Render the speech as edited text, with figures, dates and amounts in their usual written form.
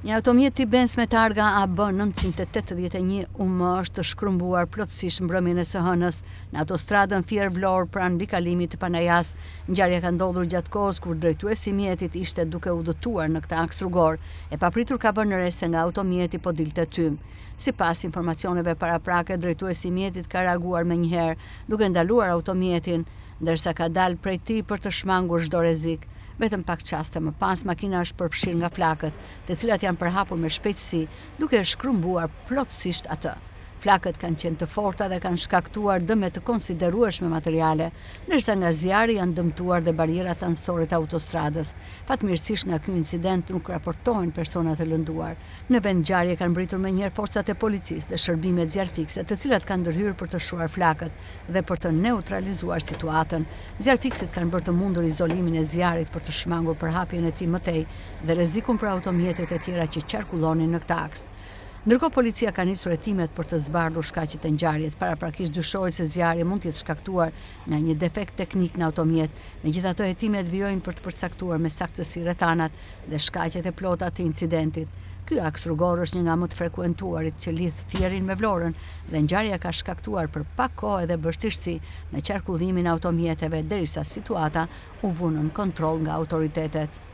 Një automjet Benz me targa AB 981 është shkrumbuar plotësisht mbrëmjen e së hënës në autostradën Fier-Vlorë pranë rikalimit të Panajas. Ngjarja ka ndodhur gjatë kohës kur drejtuesi i mjetit ishte duke udhëtuar në këtë aks rrugor e papritur ka vënë re se nga automjeti po dilte tym. Sipas informacioneve paraprake, drejtuesi i mjetit ka reaguar menjëherë duke ndaluar automjetin, ndërsa ka dalë prej tij për të shmangur çdo rrezik. Vetëm pak çaste më pas makina është përfshirë nga flakët, të cilat janë përhapur me shpejtësi, duke shkrumbuar plotësisht atë. Flakët kanë qenë të forta dhe kanë shkaktuar dëme të konsiderueshme materiale, ndërsa nga zjarri janë dëmtuar dhe barierat anësore të autostradës. Fatmirësisht nga ky incident nuk raportohen persona të lënduar. Në vend ngjarje kanë mbritur menjëherë forcat e policisë dhe shërbimet zjarfikse, të cilat kanë ndërhyrë për të shuar flakët dhe për të neutralizuar situatën. Zjarfiksit kanë bërë të mundur izolimin e zjarrit për të shmangur përhapjen e tij më tej dhe rrezikun për automjetet e tjera që qarkullonin në këtë aks. Ndërkohë policia ka nisur hetimet për të zbardhur shkaqet e ngjarjes. Paraprakisht dyshohet se zjarri mund të jetë shkaktuar nga një defekt teknik në automjet. Megjithatë, hetimet vijojnë për të përcaktuar me saktësi rrethanat dhe shkaqet e plota të incidentit. Ky aks rrugor është një nga më të frekuentuarit që lidh Fierin me Vlorën dhe ngjarja ka shkaktuar për pak kohë edhe vështirësi në qarkullimin e automjeteve derisa situata u vënë në kontroll nga autoritetet.